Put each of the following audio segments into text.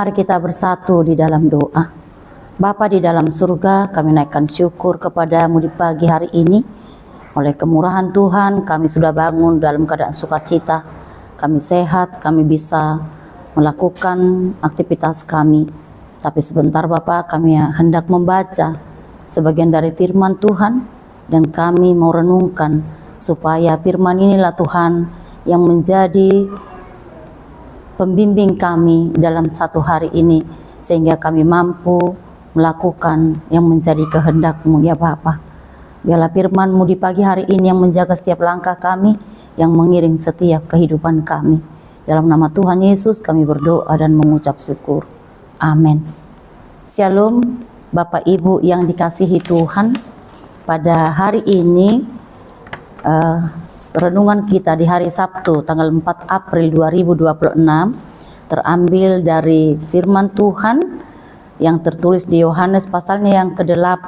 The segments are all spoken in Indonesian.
Mari kita bersatu di dalam doa. Bapa di dalam surga, kami naikkan syukur kepadamu di pagi hari ini. Oleh kemurahan Tuhan, kami sudah bangun dalam keadaan sukacita. Kami sehat, kami bisa melakukan aktivitas kami. Tapi sebentar Bapa, kami hendak membaca sebagian dari firman Tuhan, dan kami mau renungkan supaya firman inilah Tuhan yang menjadi pembimbing kami dalam satu hari ini, sehingga kami mampu melakukan yang menjadi kehendak-Mu ya Bapa. Biarlah firman-Mu di pagi hari ini yang menjaga setiap langkah kami, yang mengiring setiap kehidupan kami. Dalam nama Tuhan Yesus kami berdoa dan mengucap syukur. Amin. Shalom Bapak Ibu yang dikasihi Tuhan. Pada hari ini renungan kita di hari Sabtu tanggal 4 April 2026 terambil dari firman Tuhan yang tertulis di Yohanes pasalnya yang ke-8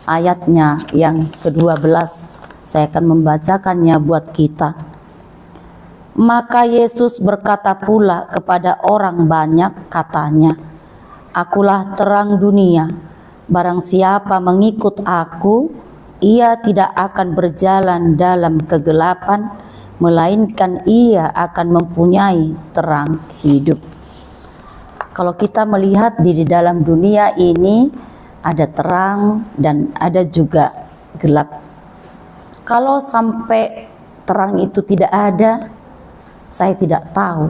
ayatnya yang ke-12. Saya akan membacakannya buat kita. Maka Yesus berkata pula kepada orang banyak, katanya, "Akulah terang dunia. Barang siapa mengikut aku, ia tidak akan berjalan dalam kegelapan, melainkan ia akan mempunyai terang hidup." Kalau kita melihat di dalam dunia ini ada terang dan ada juga gelap. Kalau sampai terang itu tidak ada, saya tidak tahu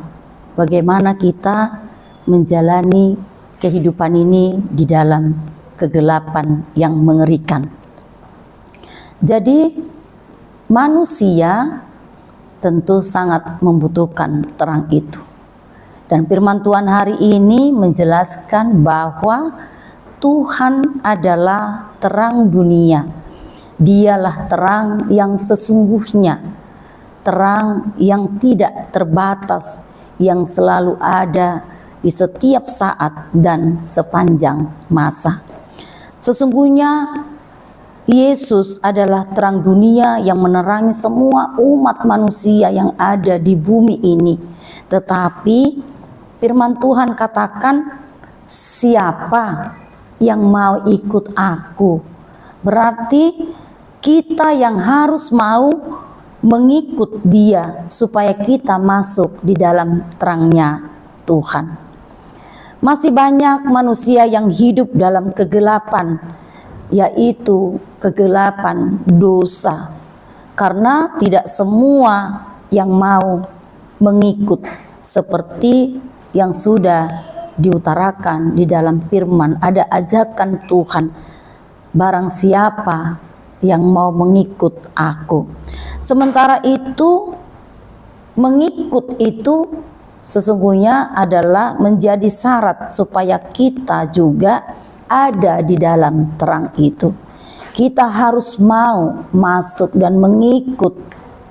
bagaimana kita menjalani kehidupan ini di dalam kegelapan yang mengerikan. Jadi manusia tentu sangat membutuhkan terang itu. Dan firman Tuhan hari ini menjelaskan bahwa Tuhan adalah terang dunia. Dialah terang yang sesungguhnya, terang yang tidak terbatas, yang selalu ada di setiap saat dan sepanjang masa. Sesungguhnya Yesus adalah terang dunia yang menerangi semua umat manusia yang ada di bumi ini. Tetapi firman Tuhan katakan, siapa yang mau ikut aku? Berarti kita yang harus mau mengikut Dia supaya kita masuk di dalam terangnya Tuhan. Masih banyak manusia yang hidup dalam kegelapan, yaitu kegelapan dosa, karena tidak semua yang mau mengikut seperti yang sudah diutarakan di dalam firman. Ada ajakan Tuhan, barang siapa yang mau mengikut aku. Sementara itu, mengikut itu sesungguhnya adalah menjadi syarat supaya kita juga ada di dalam terang itu. Kita harus mau masuk dan mengikut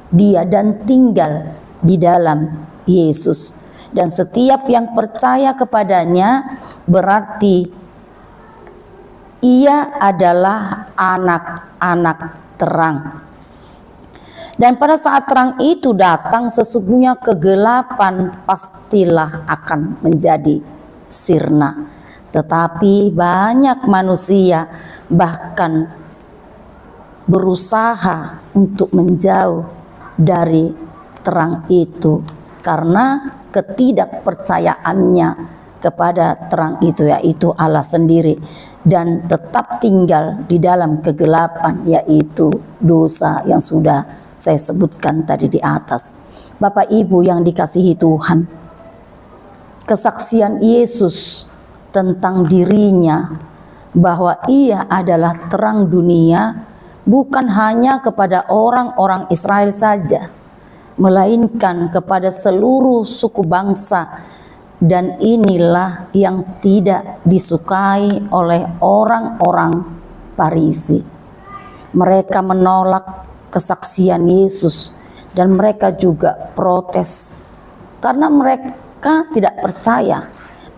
Dia dan tinggal di dalam Yesus. Dan setiap yang percaya kepadanya berarti ia adalah anak-anak terang. Dan pada saat terang itu datang, sesungguhnya kegelapan pastilah akan menjadi sirna. Tetapi banyak manusia bahkan berusaha untuk menjauh dari terang itu karena ketidakpercayaannya kepada terang itu, yaitu Allah sendiri, dan tetap tinggal di dalam kegelapan, yaitu dosa yang sudah saya sebutkan tadi di atas. Bapak Ibu yang dikasihi Tuhan, kesaksian Yesus tentang dirinya bahwa ia adalah terang dunia bukan hanya kepada orang-orang Israel saja, melainkan kepada seluruh suku bangsa. Dan inilah yang tidak disukai oleh orang-orang Farisi. Mereka menolak kesaksian Yesus dan mereka juga protes karena mereka tidak percaya.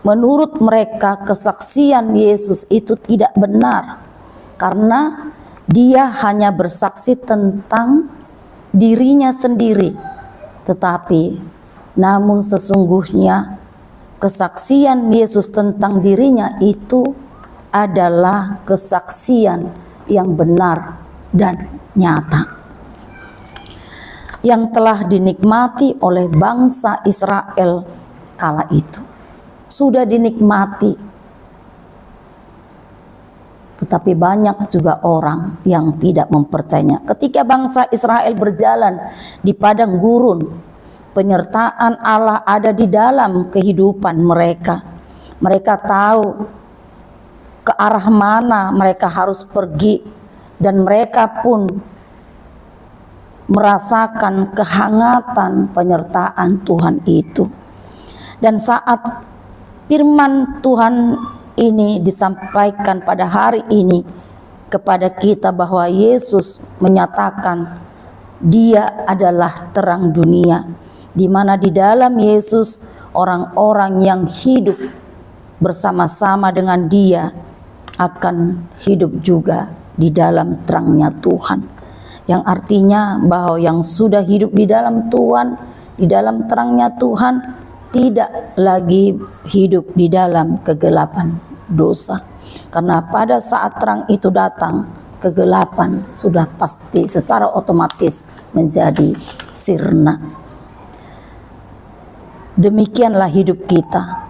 Menurut mereka kesaksian Yesus itu tidak benar karena Dia hanya bersaksi tentang dirinya sendiri. Tetapi namun sesungguhnya kesaksian Yesus tentang dirinya itu adalah kesaksian yang benar dan nyata, yang telah dinikmati oleh bangsa Israel kala itu. Sudah dinikmati, tetapi banyak juga orang yang tidak mempercayainya. Ketika bangsa Israel berjalan di padang gurun, penyertaan Allah ada di dalam kehidupan mereka. Mereka tahu ke arah mana mereka harus pergi, dan mereka pun merasakan kehangatan penyertaan Tuhan itu. Dan saat firman Tuhan ini disampaikan pada hari ini kepada kita bahwa Yesus menyatakan Dia adalah terang dunia, di mana di dalam Yesus orang-orang yang hidup bersama-sama dengan Dia akan hidup juga di dalam terangnya Tuhan, yang artinya bahwa yang sudah hidup di dalam Tuhan, di dalam terangnya Tuhan, tidak lagi hidup di dalam kegelapan dosa. Karena pada saat terang itu datang, kegelapan sudah pasti secara otomatis menjadi sirna. Demikianlah hidup kita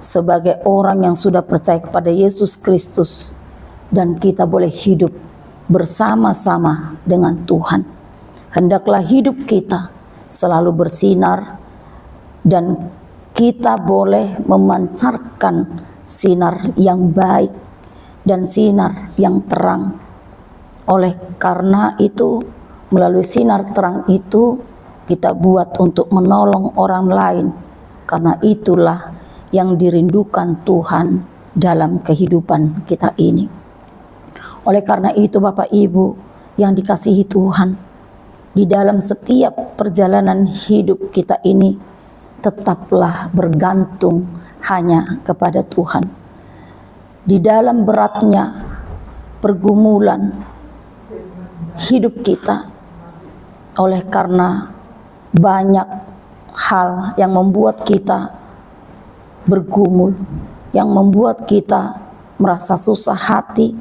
sebagai orang yang sudah percaya kepada Yesus Kristus, dan kita boleh hidup bersama-sama dengan Tuhan. Hendaklah hidup kita selalu bersinar, dan kita boleh memancarkan sinar yang baik dan sinar yang terang. Oleh karena itu, melalui sinar terang itu kita buat untuk menolong orang lain, karena itulah yang dirindukan Tuhan dalam kehidupan kita ini. Oleh karena itu, Bapak Ibu yang dikasihi Tuhan, di dalam setiap perjalanan hidup kita ini, tetaplah bergantung hanya kepada Tuhan. Di dalam beratnya pergumulan hidup kita, oleh karena banyak hal yang membuat kita bergumul, yang membuat kita merasa susah hati,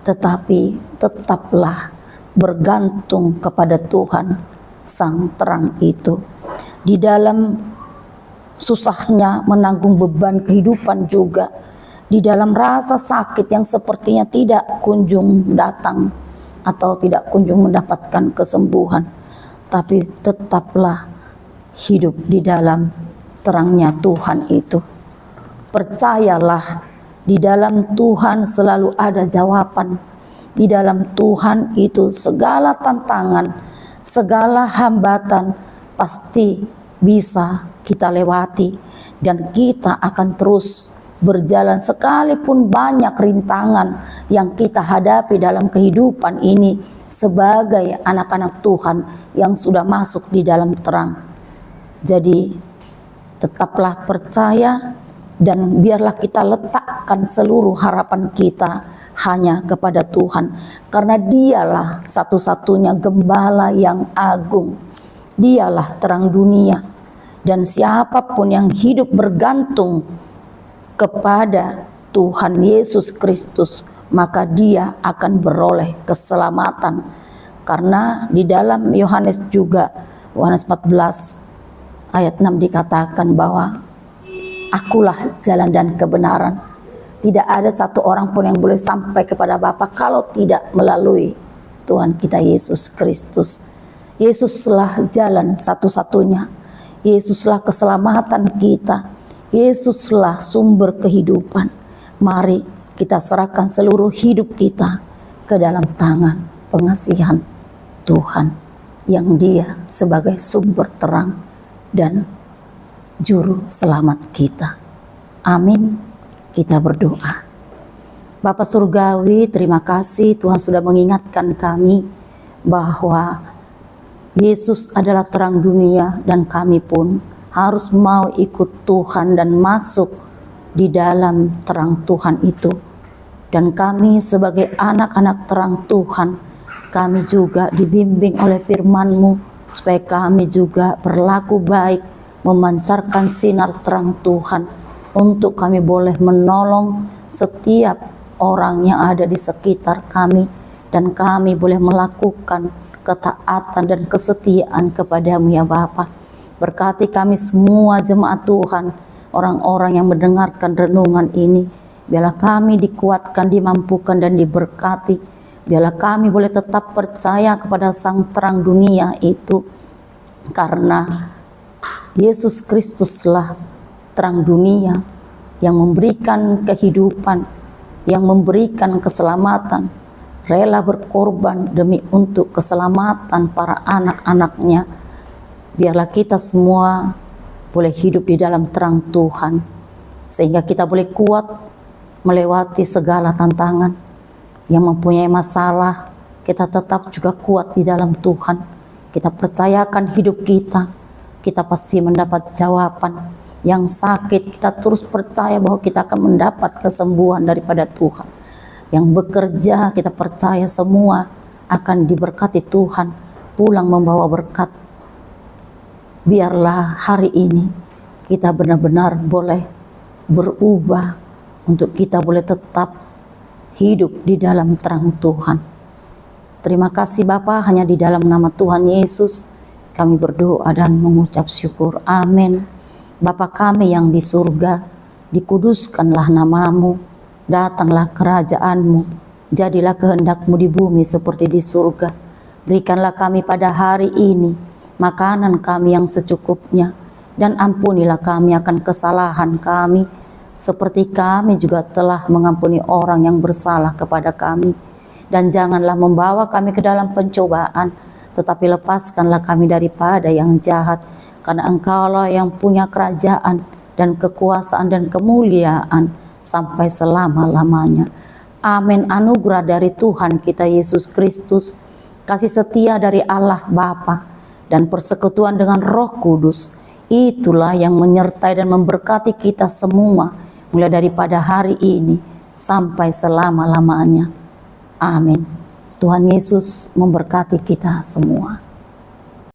tetapi tetaplah bergantung kepada Tuhan Sang Terang itu. Di dalam susahnya menanggung beban kehidupan juga, di dalam rasa sakit yang sepertinya tidak kunjung datang atau tidak kunjung mendapatkan kesembuhan, tapi tetaplah hidup di dalam terangnya Tuhan itu. Percayalah, di dalam Tuhan selalu ada jawaban. Di dalam Tuhan itu segala tantangan, segala hambatan pasti bisa kita lewati, dan kita akan terus berjalan sekalipun banyak rintangan yang kita hadapi dalam kehidupan ini sebagai anak-anak Tuhan yang sudah masuk di dalam terang. Jadi tetaplah percaya, dan biarlah kita letakkan seluruh harapan kita hanya kepada Tuhan, karena Dialah satu-satunya gembala yang agung. Dialah terang dunia, dan siapapun yang hidup bergantung kepada Tuhan Yesus Kristus, maka dia akan beroleh keselamatan. Karena di dalam Yohanes 14 ayat 6 dikatakan bahwa Akulah jalan dan kebenaran. Tidak ada satu orang pun yang boleh sampai kepada Bapa kalau tidak melalui Tuhan kita Yesus Kristus. Yesuslah jalan satu-satunya. Yesuslah keselamatan kita. Yesuslah sumber kehidupan. Mari kita serahkan seluruh hidup kita ke dalam tangan pengasihan Tuhan, yang Dia sebagai sumber terang dan juru selamat kita. Amin. Kita berdoa. Bapa Surgawi, terima kasih Tuhan sudah mengingatkan kami bahwa Yesus adalah terang dunia, dan kami pun harus mau ikut Tuhan dan masuk di dalam terang Tuhan itu. Dan kami sebagai anak-anak terang Tuhan, kami juga dibimbing oleh firman-Mu supaya kami juga berlaku baik memancarkan sinar terang Tuhan untuk kami boleh menolong setiap orang yang ada di sekitar kami, dan kami boleh melakukan ketaatan dan kesetiaan kepadamu ya Bapa. Berkati kami semua jemaat Tuhan, orang-orang yang mendengarkan renungan ini. Biarlah kami dikuatkan, dimampukan, dan diberkati. Biarlah kami boleh tetap percaya kepada Sang Terang dunia itu, karena Yesus Kristuslah terang dunia yang memberikan kehidupan, yang memberikan keselamatan, rela berkorban demi untuk keselamatan para anak-anaknya. Biarlah kita semua boleh hidup di dalam terang Tuhan, sehingga kita boleh kuat melewati segala tantangan. Yang mempunyai masalah, kita tetap juga kuat di dalam Tuhan. Kita percayakan hidup kita, kita pasti mendapat jawaban. Yang sakit, kita terus percaya bahwa kita akan mendapat kesembuhan daripada Tuhan. Yang bekerja, kita percaya semua akan diberkati Tuhan, pulang membawa berkat. Biarlah hari ini kita benar-benar boleh berubah, untuk kita boleh tetap hidup di dalam terang Tuhan. Terima kasih Bapa, hanya di dalam nama Tuhan Yesus kami berdoa dan mengucap syukur. Amin. Bapa kami yang di surga, dikuduskanlah namamu, datanglah kerajaanmu, jadilah kehendakmu di bumi seperti di surga. Berikanlah kami pada hari ini makanan kami yang secukupnya, dan ampunilah kami akan kesalahan kami, seperti kami juga telah mengampuni orang yang bersalah kepada kami. Dan janganlah membawa kami ke dalam pencobaan, tetapi lepaskanlah kami daripada yang jahat, karena Engkaulah yang punya kerajaan dan kekuasaan dan kemuliaan sampai selama-lamanya. Amin. Anugerah dari Tuhan kita Yesus Kristus, kasih setia dari Allah Bapa, dan persekutuan dengan Roh Kudus, itulah yang menyertai dan memberkati kita semua, mulai daripada hari ini sampai selama-lamanya. Amin. Tuhan Yesus memberkati kita semua.